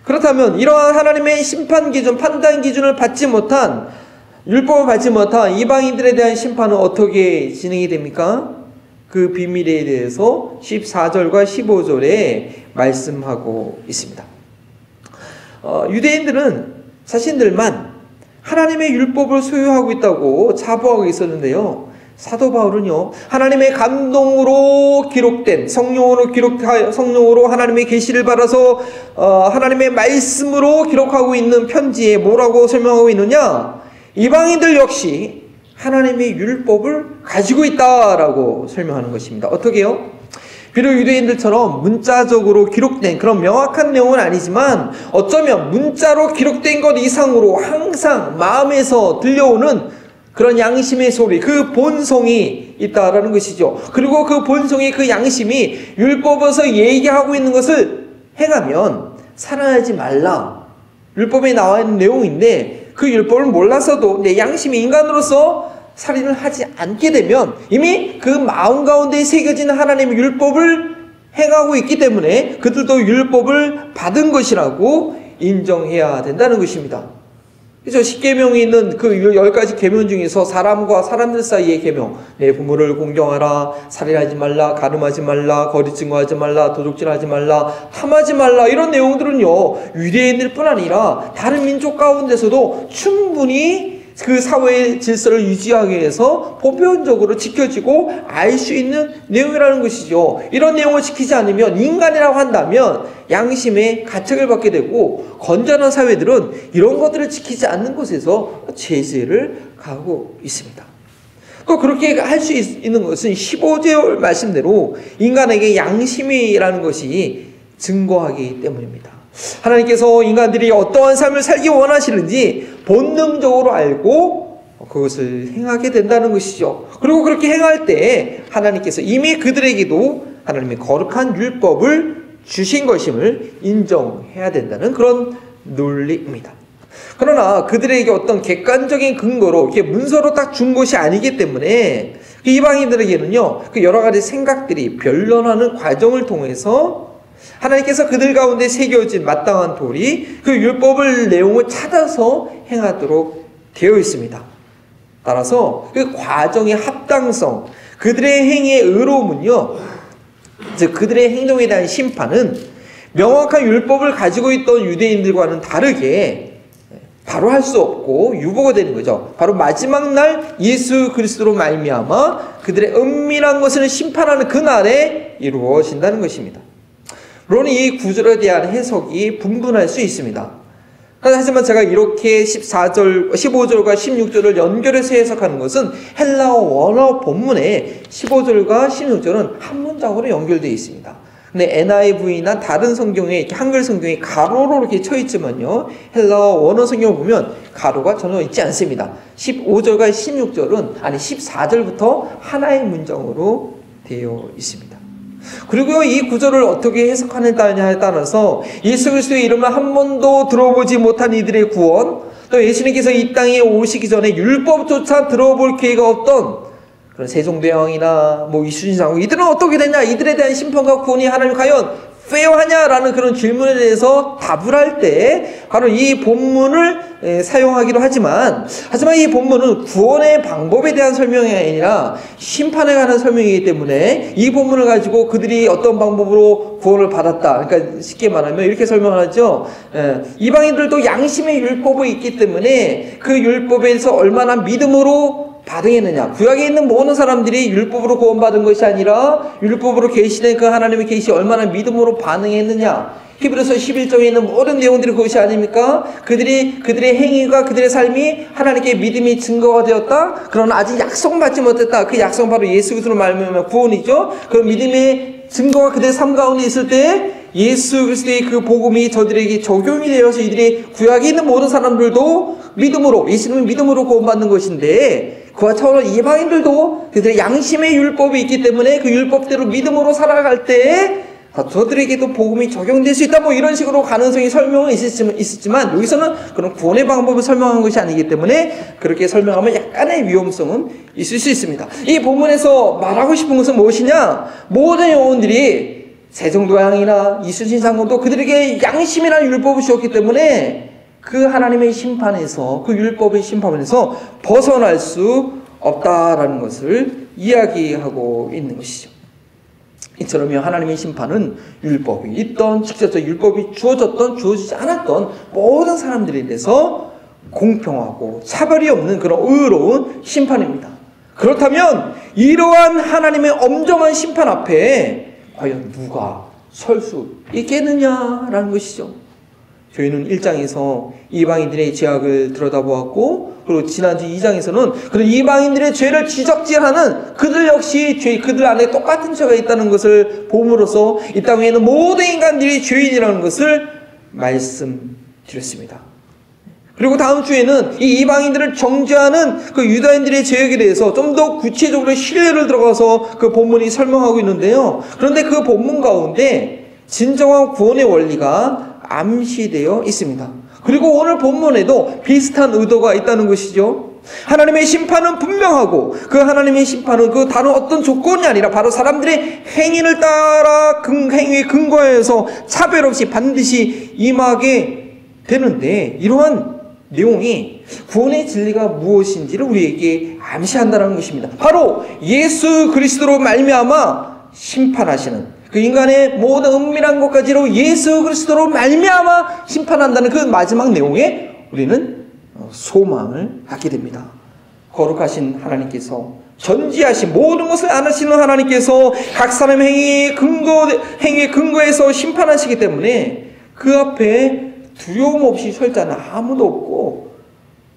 그렇다면 이러한 하나님의 심판 기준, 판단 기준을 받지 못한, 율법을 받지 못한 이방인들에 대한 심판은 어떻게 진행이 됩니까? 그 비밀에 대해서 14절과 15절에 말씀하고 있습니다. 유대인들은 자신들만 하나님의 율법을 소유하고 있다고 자부하고 있었는데요, 사도 바울은요, 하나님의 감동으로 기록된, 성령으로 하나님의 계시를 받아서 하나님의 말씀으로 기록하고 있는 편지에 뭐라고 설명하고 있느냐? 이방인들 역시 하나님의 율법을 가지고 있다라고 설명하는 것입니다. 어떻게요? 비록 유대인들처럼 문자적으로 기록된 그런 명확한 내용은 아니지만 어쩌면 문자로 기록된 것 이상으로 항상 마음에서 들려오는 그런 양심의 소리, 그 본성이 있다라는 것이죠. 그리고 그 본성이, 그 양심이 율법에서 얘기하고 있는 것을 행하면 살아나지 말라, 율법에 나와 있는 내용인데 그 율법을 몰라서도 내 양심이 인간으로서 살인을 하지 않게 되면 이미 그 마음 가운데 새겨진 하나님의 율법을 행하고 있기 때문에 그들도 율법을 받은 것이라고 인정해야 된다는 것입니다. 그래서 10계명이 있는 그 10가지 계명 중에서 사람과 사람들 사이의 계명, 내 부모를 공경하라, 살인하지 말라, 가늠하지 말라, 거짓 증거하지 말라, 도둑질하지 말라, 탐하지 말라, 이런 내용들은요, 유대인들 뿐 아니라 다른 민족 가운데서도 충분히 그 사회의 질서를 유지하기 위해서 보편적으로 지켜지고 알 수 있는 내용이라는 것이죠. 이런 내용을 지키지 않으면, 인간이라고 한다면 양심의 가책을 받게 되고, 건전한 사회들은 이런 것들을 지키지 않는 곳에서 제재를 가하고 있습니다. 또 그렇게 할 수 있는 것은 15절 말씀대로 인간에게 양심이라는 것이 증거하기 때문입니다. 하나님께서 인간들이 어떠한 삶을 살기 원하시는지 본능적으로 알고 그것을 행하게 된다는 것이죠. 그리고 그렇게 행할 때 하나님께서 이미 그들에게도 하나님의 거룩한 율법을 주신 것임을 인정해야 된다는 그런 논리입니다. 그러나 그들에게 어떤 객관적인 근거로 이렇게 문서로 딱 준 것이 아니기 때문에 이방인들에게는요, 그 여러 가지 생각들이 변론하는 과정을 통해서 하나님께서 그들 가운데 새겨진 마땅한 도리, 그 율법을 내용을 찾아서 행하도록 되어 있습니다. 따라서 그 과정의 합당성, 그들의 행위의 의로움은요, 즉 그들의 행동에 대한 심판은 명확한 율법을 가지고 있던 유대인들과는 다르게 바로 할 수 없고 유보가 되는 거죠. 바로 마지막 날 예수 그리스도로 말미암아 그들의 은밀한 것을 심판하는 그날에 이루어진다는 것입니다. 물론 이 구절에 대한 해석이 분분할 수 있습니다. 하지만 제가 이렇게 15절과 16절을 연결해서 해석하는 것은 헬라어 원어 본문에 15절과 16절은 한 문장으로 연결되어 있습니다. 근데 NIV나 다른 성경에, 한글 성경에 가로로 이렇게 쳐 있지만요, 헬라어 원어 성경을 보면 가로가 전혀 있지 않습니다. 15절과 16절은, 아니 14절부터 하나의 문장으로 되어 있습니다. 그리고 이 구절을 어떻게 해석하느냐에 따라서 예수 그리스도의 이름을 한 번도 들어보지 못한 이들의 구원, 또 예수님께서 이 땅에 오시기 전에 율법조차 들어볼 기회가 없던 그런 세종대왕이나 이순신장군, 이들은 어떻게 되냐, 이들에 대한 심판과 구원이 하나님 과연 페어하냐라는 그런 질문에 대해서 답을 할 때 바로 이 본문을 사용하기도 하지만 이 본문은 구원의 방법에 대한 설명이 아니라 심판에 관한 설명이기 때문에 이 본문을 가지고 그들이 어떤 방법으로 구원을 받았다, 그러니까 쉽게 말하면 이렇게 설명하죠. 이방인들도 양심의 율법이 있기 때문에 그 율법에서 얼마나 믿음으로 반응했느냐, 구약에 있는 모든 사람들이 율법으로 구원받은 것이 아니라 율법으로 계시된 그 하나님의 계시 얼마나 믿음으로 반응했느냐, 히브리서 11장에 있는 모든 내용들이 그것이 아닙니까? 그들의 행위가 그들의 삶이 하나님께 믿음이 증거가 되었다. 그러나 아직 약속받지 못했다. 그 약속은 바로 예수 그리스도로 말미암아 구원이죠. 그 믿음의 증거가 그들의 삶 가운데 있을 때 예수 그리스도의 그 복음이 저들에게 적용이 되어서 이들이 구약에 있는 모든 사람들도 믿음으로, 예수님은 믿음으로 구원받는 것인데, 그와 차원으로 이방인들도 그들의 양심의 율법이 있기 때문에 그 율법대로 믿음으로 살아갈 때 저들에게도 복음이 적용될 수 있다, 이런 식으로 가능성이 설명은 있었지만 여기서는 그런 구원의 방법을 설명한 것이 아니기 때문에 그렇게 설명하면 약간의 위험성은 있을 수 있습니다. 이 본문에서 말하고 싶은 것은 무엇이냐, 모든 영혼들이 세종대왕이나 이순신 장군도 그들에게 양심이라는 율법을 주었기 때문에 그 하나님의 심판에서, 그 율법의 심판에서 벗어날 수 없다라는 것을 이야기하고 있는 것이죠. 이처럼 하나님의 심판은 율법이 있던, 직접적 율법이 주어졌던, 주어지지 않았던 모든 사람들에 대해서 공평하고 차별이 없는 그런 의로운 심판입니다. 그렇다면 이러한 하나님의 엄정한 심판 앞에 과연 누가 설 수 있겠느냐라는 것이죠. 저희는 1장에서 이방인들의 죄악을 들여다보았고, 그리고 지난주 2장에서는 그런 이방인들의 죄를 지적질하는 그들 역시 그들 안에 똑같은 죄가 있다는 것을 봄으로써 이 땅에 있는 모든 인간들이 죄인이라는 것을 말씀드렸습니다. 그리고 다음 주에는 이 이방인들을 정죄하는 그 유다인들의 죄악에 대해서 좀 더 구체적으로 신뢰를 들어가서 그 본문이 설명하고 있는데요. 그런데 그 본문 가운데 진정한 구원의 원리가 암시되어 있습니다. 그리고 오늘 본문에도 비슷한 의도가 있다는 것이죠. 하나님의 심판은 분명하고 그 하나님의 심판은 그 다른 어떤 조건이 아니라 바로 사람들의 행위를 따라 행위에 근거해서 차별 없이 반드시 임하게 되는데, 이러한 내용이 구원의 진리가 무엇인지를 우리에게 암시한다는 것입니다. 바로 예수 그리스도로 말미암아 심판하시는, 그 인간의 모든 은밀한 것까지로 예수 그리스도로 말미암아 심판한다는 그 마지막 내용에 우리는 소망을 갖게 됩니다. 거룩하신 하나님께서, 전지하신 모든 것을 아시는 하나님께서 각 사람의 행위에 근거해서 심판하시기 때문에 그 앞에 두려움 없이 설 자는 아무도 없고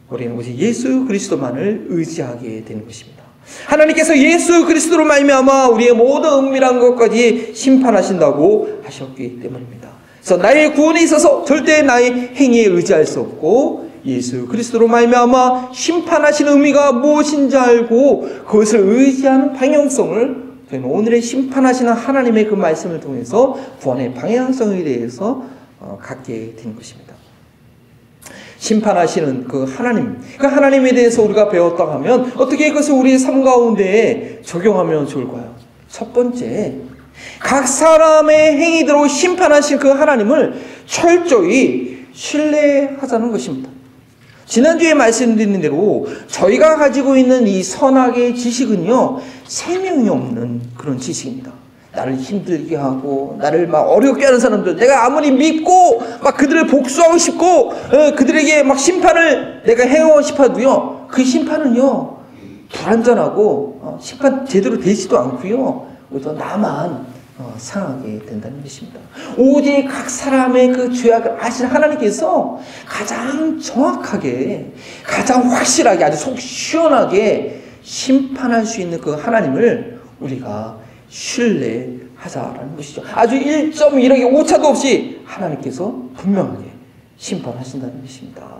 우리는 오직 예수 그리스도만을 의지하게 되는 것입니다. 하나님께서 예수 그리스도로 말미암아 우리의 모든 은밀한 것까지 심판하신다고 하셨기 때문입니다. 그래서 나의 구원에 있어서 절대 나의 행위에 의지할 수 없고 예수 그리스도로 말미암아 심판하시는 의미가 무엇인지 알고 그것을 의지하는 방향성을 저희는 오늘의 심판하시는 하나님의 그 말씀을 통해서 구원의 방향성에 대해서 갖게 된 것입니다. 심판하시는 그 하나님에 대해서 우리가 배웠다고 하면 어떻게 이것을 우리의 삶 가운데 적용하면 좋을까요? 첫 번째, 각 사람의 행위대로 심판하신 그 하나님을 철저히 신뢰하자는 것입니다. 지난주에 말씀드린 대로 저희가 가지고 있는 이 선악의 지식은요, 생명이 없는 그런 지식입니다. 나를 힘들게 하고 나를 막 어렵게 하는 사람들, 내가 아무리 믿고 막 그들을 복수하고 싶고 그들에게 막 심판을 내가 행하고 싶어도요, 그 심판은요 불완전하고 심판 제대로 되지도 않고요, 오히려 나만 상하게 된다는 것입니다. 오직 각 사람의 그 죄악을 아시는 하나님께서 가장 정확하게, 가장 확실하게, 아주 속 시원하게 심판할 수 있는 그 하나님을 우리가 신뢰하자라는 것이죠. 아주 1.1억의 오차도 없이 하나님께서 분명하게 심판하신다는 것입니다.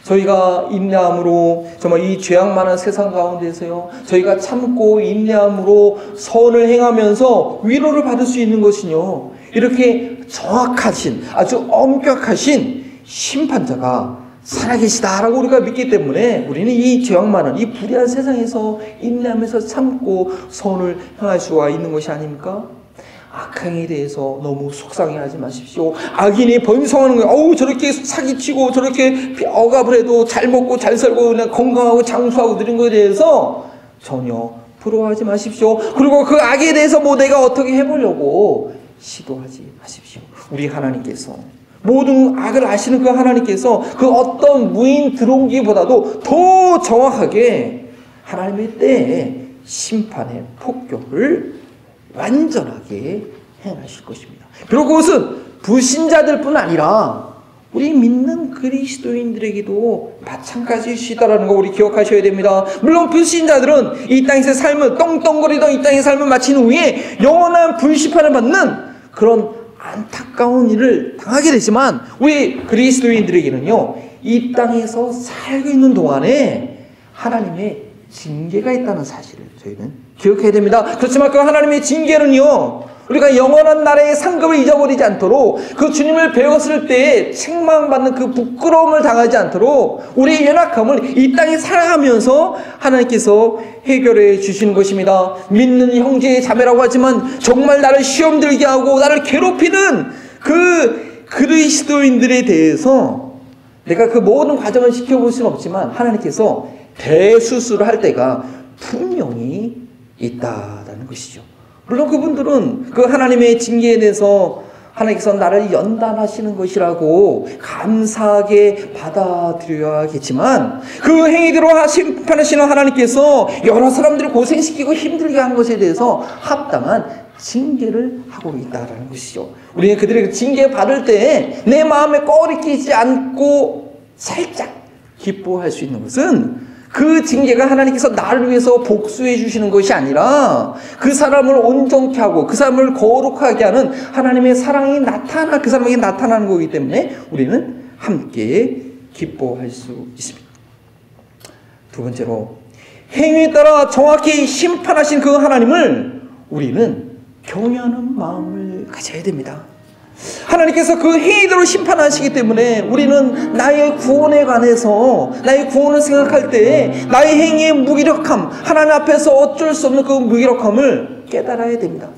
저희가 인내함으로 정말 이 죄악 많은 세상 가운데서요, 저희가 참고 인내함으로 선을 행하면서 위로를 받을 수 있는 것은요, 이렇게 정확하신, 아주 엄격하신 심판자가 살아계시다라고 우리가 믿기 때문에 우리는 이 죄악 많은 이 불의한 세상에서 인내하면서 참고 선을 행할 수가 있는 것이 아닙니까? 악행에 대해서 너무 속상해하지 마십시오. 악인이 번성하는 거예요. 어우, 저렇게 사기치고 저렇게 억압을 해도 잘 먹고 잘 살고 그냥 건강하고 장수하고 누린 것에 대해서 전혀 부러워하지 마십시오. 그리고 그 악에 대해서 뭐 내가 어떻게 해보려고 시도하지 마십시오. 우리 하나님께서, 모든 악을 아시는 그 하나님께서 그 어떤 무인 들어오기보다도 더 정확하게 하나님의 때에 심판의 폭격을 완전하게 행하실 것입니다. 그리고 그것은 불신자들 뿐 아니라 우리 믿는 그리스도인들에게도 마찬가지시다라는 거 우리 기억하셔야 됩니다. 물론 불신자들은 이 땅에서 삶을 떵떵거리던 이 땅의 삶을 마친 후에 영원한 불심판을 받는 그런 안타까운 일을 당하게 되지만, 우리 그리스도인들에게는요, 이 땅에서 살고 있는 동안에 하나님의 징계가 있다는 사실을 저희는 기억해야 됩니다. 그렇지만 그 하나님의 징계는요, 우리가 영원한 나라의 상급을 잊어버리지 않도록, 그 주님을 배웠을 때에 책망받는 그 부끄러움을 당하지 않도록 우리의 연약함을 이 땅에 살아가면서 하나님께서 해결해 주시는 것입니다. 믿는 형제 자매라고 하지만 정말 나를 시험 들게 하고 나를 괴롭히는 그 그리스도인들에 대해서 내가 그 모든 과정을 지켜볼 수는 없지만 하나님께서 대수술을 할 때가 분명히 있다라는 것이죠. 물론 그분들은 그 하나님의 징계에 대해서 하나님께서 나를 연단하시는 것이라고 감사하게 받아들여야겠지만, 그 행위대로 심판하시는 하나님께서 여러 사람들을 고생시키고 힘들게 한 것에 대해서 합당한 징계를 하고 있다는 것이죠. 우리는 그들에게 징계 받을 때 내 마음에 꺼리끼지 않고 살짝 기뻐할 수 있는 것은, 그 징계가 하나님께서 나를 위해서 복수해 주시는 것이 아니라 그 사람을 온전케 하고 그 사람을 거룩하게 하는 하나님의 사랑이 그 사람에게 나타나는 거기 때문에 우리는 함께 기뻐할 수 있습니다. 두 번째로, 행위에 따라 정확히 심판하신 그 하나님을 우리는 경외하는 마음을 가져야 됩니다. 하나님께서 그 행위대로 심판하시기 때문에 우리는 나의 구원에 관해서, 나의 구원을 생각할 때 나의 행위의 무기력함, 하나님 앞에서 어쩔 수 없는 그 무기력함을 깨달아야 됩니다.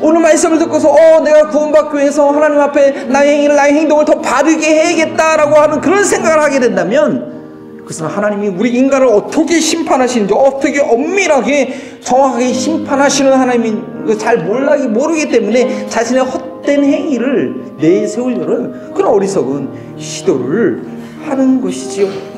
오늘 말씀을 듣고서 내가 구원받기 위해서 하나님 앞에 나의 행위를, 나의 행동을 더 바르게 해야겠다라고 하는 그런 생각을 하게 된다면, 그것은 하나님이 우리 인간을 어떻게 심판하시는지, 어떻게 엄밀하게 정확하게 심판하시는 하나님인 잘 모르기 때문에 자신의 헛된 행위를 내세우려는 그런 어리석은 시도를 하는 것이지요.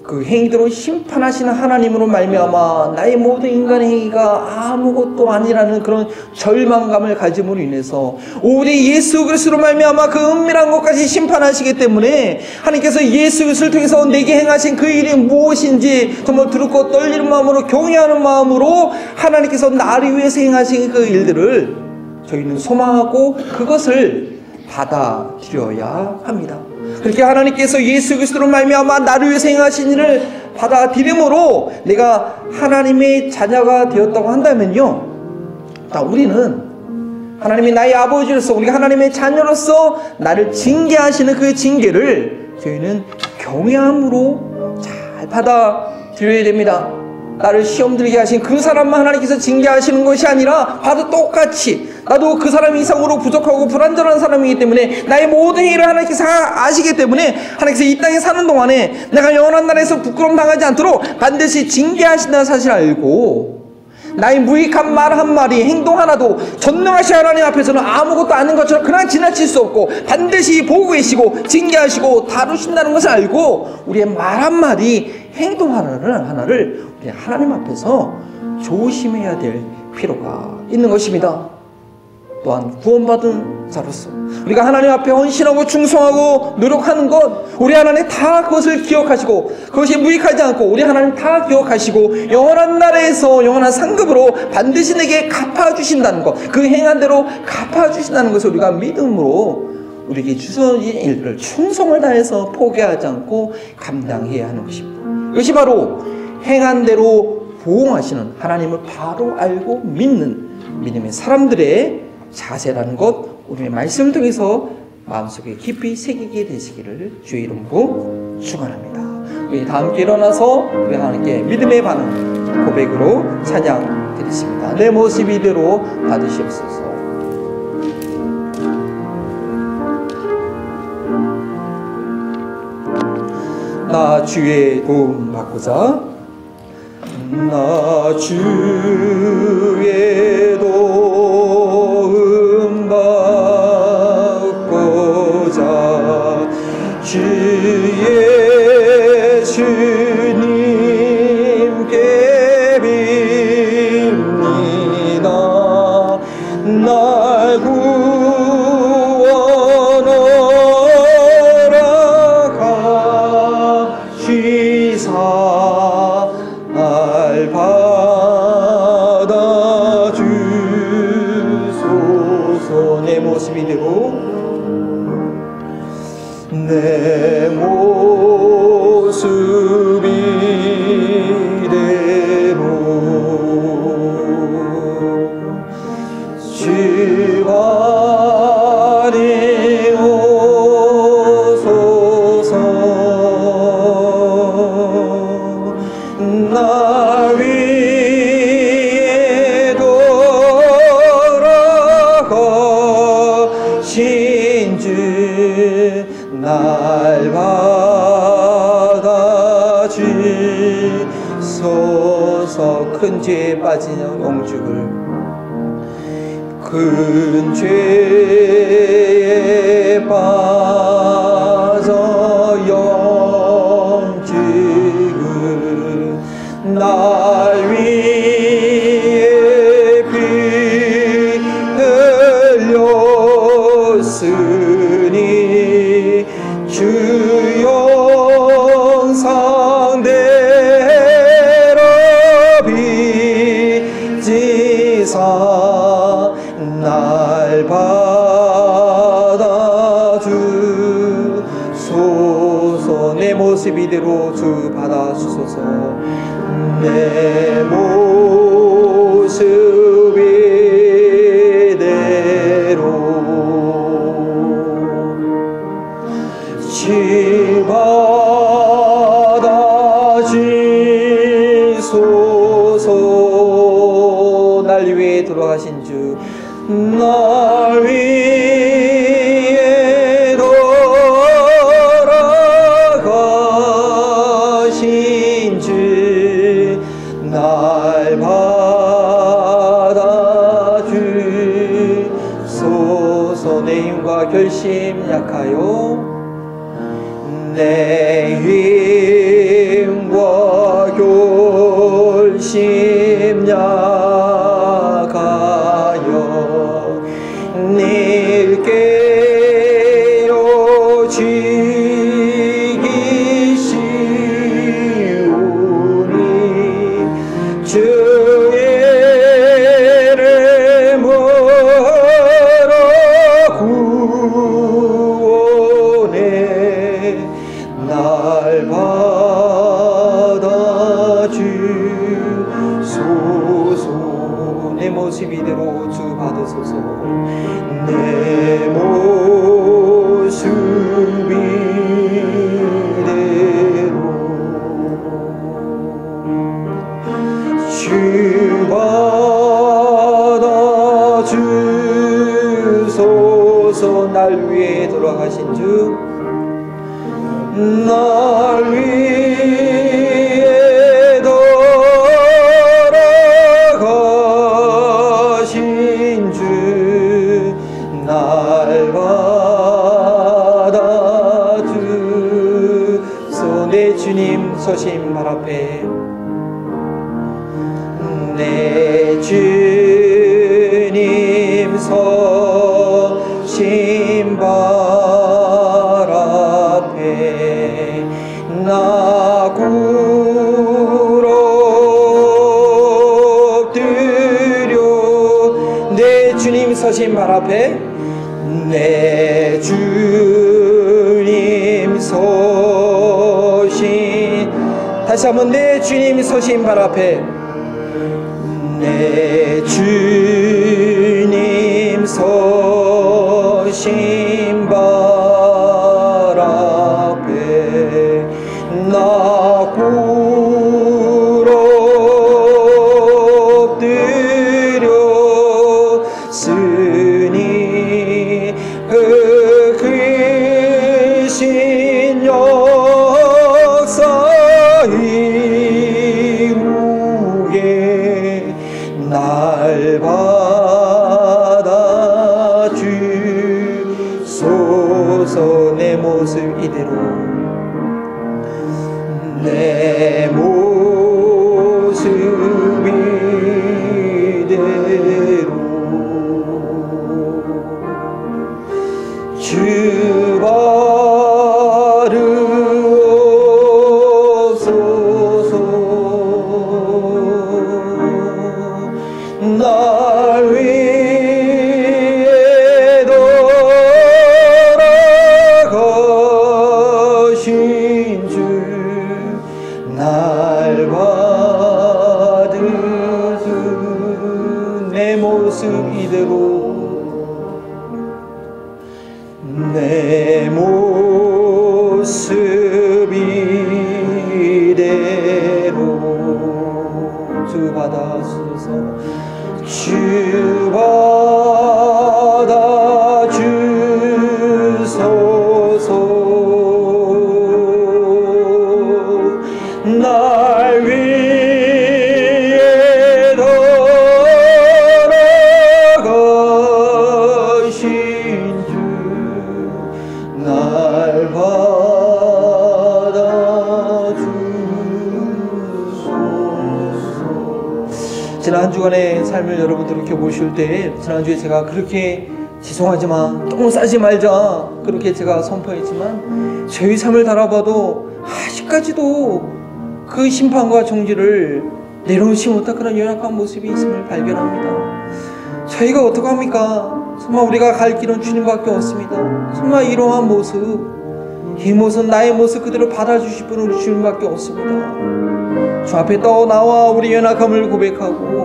그 행위대로 심판하시는 하나님으로 말미암아 나의 모든 인간의 행위가 아무것도 아니라는 그런 절망감을 가짐으로 인해서 오직 예수 그리스도로 말미암아 그 은밀한 것까지 심판하시기 때문에, 하나님께서 예수 그리스도를 통해서 내게 행하신 그 일이 무엇인지 정말 두렵고 떨리는 마음으로, 경외하는 마음으로 하나님께서 나를 위해서 행하신 그 일들을 저희는 소망하고 그것을 받아들여야 합니다. 그렇게 하나님께서 예수 그리스도로 말미암아 나를 위해서 행하신 일을 받아들임으로 내가 하나님의 자녀가 되었다고 한다면요, 우리는 하나님이 나의 아버지로서, 우리가 하나님의 자녀로서 나를 징계하시는 그 징계를 저희는 경외함으로 잘 받아들여야 됩니다. 나를 시험 들게 하신 그 사람만 하나님께서 징계하시는 것이 아니라 나도 똑같이, 나도 그 사람 이상으로 부족하고 불완전한 사람이기 때문에 나의 모든 일을 하나님께서 아시기 때문에 하나님께서 이 땅에 사는 동안에 내가 영원한 나라에서 부끄러움 당하지 않도록 반드시 징계하신다는 사실을 알고, 나의 무익한 말 한마디, 행동 하나도 전능하신 하나님 앞에서는 아무것도 아닌 것처럼 그냥 지나칠 수 없고 반드시 보고 계시고 징계하시고 다루신다는 것을 알고 우리의 말 한마디, 행동 하나를 우리 하나님 앞에서 조심해야 될 필요가 있는 것입니다. 또한 구원받은 자로서 우리가 하나님 앞에 헌신하고 충성하고 노력하는 것, 우리 하나님 다 그것을 기억하시고 그것이 무익하지 않고 우리 하나님 다 기억하시고 영원한 나라에서 영원한 상급으로 반드시 내게 갚아주신다는 것, 그 행한 대로 갚아주신다는 것을 우리가 믿음으로 우리에게 주어진 일들을 충성을 다해서 포기하지 않고 감당해야 하는 것입니다. 이것이 바로 행한 대로 보응하시는 하나님을 바로 알고 믿는 믿음의 사람들의 자세라는 것, 우리의 말씀을 통해서 마음속에 깊이 새기게 되시기를 주의 이름으로 축원합니다. 우리 다 함께 일어나서 우리 하나님께 믿음의 반응 고백으로 찬양 드리겠습니다. 내 모습 이대로 받으시옵소서. 나 주의 도움 받고자, 나 주의 도움 받고자 주의 주님께 빕니다. 날 구원하라 가시사 날 받아주소서. 내 모습 이대로, 내 모습 이대로 주 안에 오소서. 날 위해 돌아가신 주 날 받아주소서. 큰 죄에 빠진 영죽을, 큰 죄에 빠져 영죽을 날 위해 피 흘렸으니 주 영상대로 빚지사 날 받아주소서. 내 모습 이대로 주 받아주소서. 내 모습 이대로 주 받아주소서. 날 위해 돌아가신 주, 날 위해 돌아가신 주 날 받아주소서. 내 힘과 결심 약하여, 내 힘과 결심 약하여 늘 깨어지기 쉬우니 주의 이름으로 구원해 날 받아주소서. 내 모습 이대로 주 받으소서. 내 모습 이대로 주 받아주소서. 날 위해 돌아가신 주, 날 위해 돌아가 앞에 내 주님 서신 발 앞에 나 굴 엎드려 내 주님 서신 발 앞에 내 주님 서신 다시 한번 내 주님 서신 발 앞에 내 주님 서신 발 앞에 나 굴 엎드려 쓰니 그 크신 역사 이루게 날 받아주소서. 내 모습 이대로 내 모습 이대로 주 바르옵소서. 날 위해 돌아가신 주 날 받으신 내 모습 이대로 내 모습 이대로 주 받아주소서. 주 받아주소서. 날 위해 돌아가신 주 날 받아주소서. 지난 한 주간의 삶을 여러분들 이렇게 보실 때 지난주에 제가 그렇게 죄송하지 마, 똥 싸지 말자 그렇게 제가 선포했지만 저희 삶을 달아봐도 아직까지도 그 심판과 정죄를 내려놓지 못한 그런 연약한 모습이 있음을 발견합니다. 저희가 어떡합니까? 정말 우리가 갈 길은 주님밖에 없습니다. 정말 이러한 모습, 이 모습 나의 모습 그대로 받아주실 분은 우리 주님밖에 없습니다. 주 앞에 나와 우리 연약함을 고백하고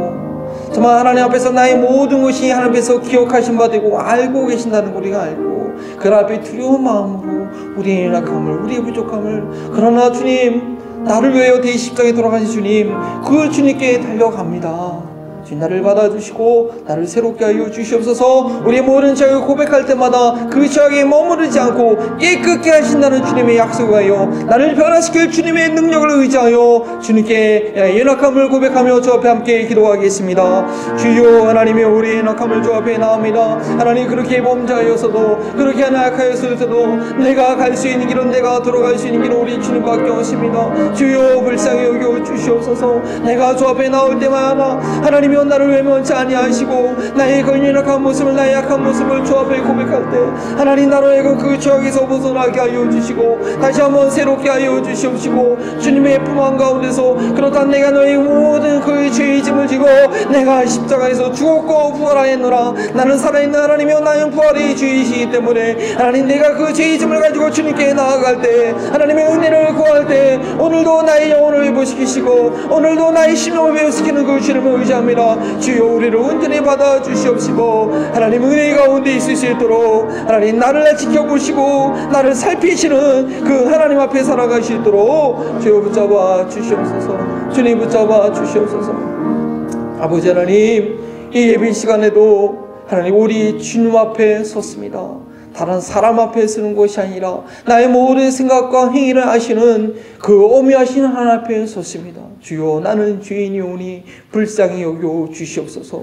정말 하나님 앞에서 나의 모든 것이 하나님 앞에서 기억하신 바 되고 알고 계신다는 걸 우리가 알고 그 앞에 두려운 마음으로 우리의 연약함을 우리의 부족함을 그러나 주님 나를 위하여 대십자가에 돌아가신 주님 그 주님께 달려갑니다. 주님 나를 받아주시고 나를 새롭게 하여 주시옵소서. 우리의 모든 죄악을 고백할 때마다 그 죄악에 머무르지 않고 깨끗게 하신다는 주님의 약속하여 나를 변화시킬 주님의 능력을 의지하여 주님께 연약함을 고백하며 주 앞에 함께 기도하겠습니다. 주여 하나님의 우리의 연약함을 주 앞에 나옵니다. 하나님 그렇게 범죄하여서도 그렇게 연약하였어도 내가 갈 수 있는 길은 내가 돌아갈 수 있는 길은 우리 주님밖에 없습니다. 주여 불쌍히 여겨 주시옵소서. 내가 주 앞에 나올 때마다 하나님이 나를 외면치 아니하시고 나의 그 연약한 모습을 나의 약한 모습을 주 앞에 고백할 때 하나님 나로 하여금 그 죄악에서 벗어나게 하여 주시고 다시 한번 새롭게 하여 주시옵시고 주님의 품 한가운데서 그렇다 내가 너의 모든 그 죄의 짐을 지고 내가 십자가에서 죽었고 부활하였노라. 나는 살아있는 하나님이여 나는 부활의 주이시기 때문에 하나님 내가 그 죄의 짐을 가지고 주님께 나아갈 때 하나님의 은혜를 구할 때 오늘도 나의 영혼을 회복시키시고 오늘도 나의 심령을 회복시키는 그 주님을 의지합니다. 주여 우리를 온전히 받아 주시옵시고 하나님 은혜 가운데 있을 수 있도록 하나님 나를 지켜보시고 나를 살피시는 그 하나님 앞에 살아갈 수 있도록 주여 붙잡아 주시옵소서. 주님 붙잡아 주시옵소서. 아버지 하나님 이 예배 시간에도 하나님 우리 주님 앞에 섰습니다. 다른 사람 앞에 서는 것이 아니라 나의 모든 생각과 행위를 아시는 그 오묘하신 하나님 앞에 섰습니다. 주여 나는 죄인이오니 불쌍히 여겨 주시옵소서.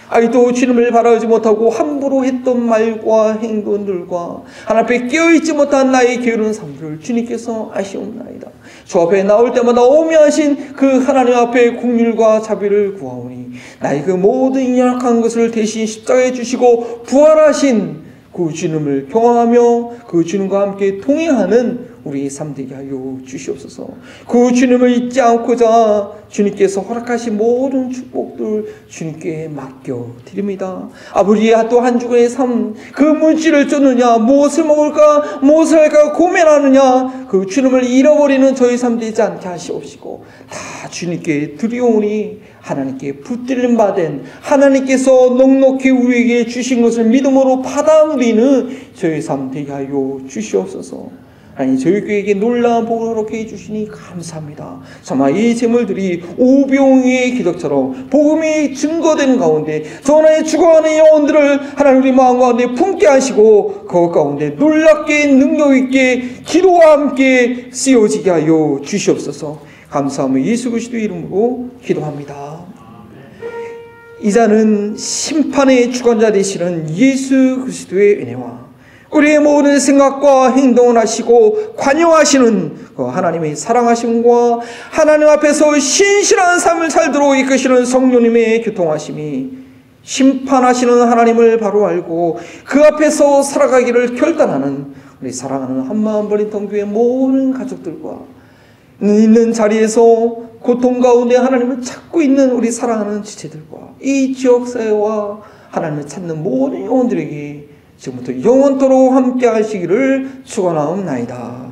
아직도 주님을 바라지 못하고 함부로 했던 말과 행동들과 하나님 앞에 깨어있지 못한 나의 게으른 삶들을 주님께서 아시옵나이다. 주 앞에 나올 때마다 오묘하신 그 하나님 앞에 긍휼과 자비를 구하오니 나의 그 모든 연약한 것을 대신 십자가에 주시고 부활하신 그 주님을 경험하며 그 주님과 함께 동행하는 우리 삶 되게 하여 주시옵소서. 그 주님을 잊지 않고자 주님께서 허락하신 모든 축복들 주님께 맡겨드립니다. 아버지야, 또 한 주간의 삶, 그 물질을 쫓느냐, 무엇을 먹을까, 무엇을 할까 고민하느냐, 그 주님을 잃어버리는 저희 삶 되지 않게 하시옵시고 다 주님께 드리오니 하나님께 붙들림 받은 하나님께서 넉넉히 우리에게 주신 것을 믿음으로 받아 누리는 저희 삶 되게 하여 주시옵소서. 아니, 저희 교회에게 놀라운 복을 허락해 해주시니 감사합니다. 정말 이 제물들이 오병이의 기적처럼 복음이 증거되는 가운데 전하에 죽어가는 영혼들을 하나님 우리 마음 가운데 품게 하시고 그 가운데 놀랍게 능력있게 기도와 함께 쓰여지게 하여 주시옵소서. 감사하며 예수 그리스도의 이름으로 기도합니다. 이자는 심판의 주관자 되시는 예수 그리스도의 은혜와 우리의 모든 생각과 행동을 하시고 관여하시는 그 하나님의 사랑하심과 하나님 앞에서 신실한 삶을 살도록 이끄시는 성령님의 교통하심이 심판하시는 하나님을 바로 알고 그 앞에서 살아가기를 결단하는 우리 사랑하는 한마음 버린턴 교회 모든 가족들과 있는 자리에서 고통 가운데 하나님을 찾고 있는 우리 사랑하는 지체들과 이 지역사회와 하나님을 찾는 모든 영혼들에게 지금부터 영원토록 함께 하시기를 축원하옵나이다.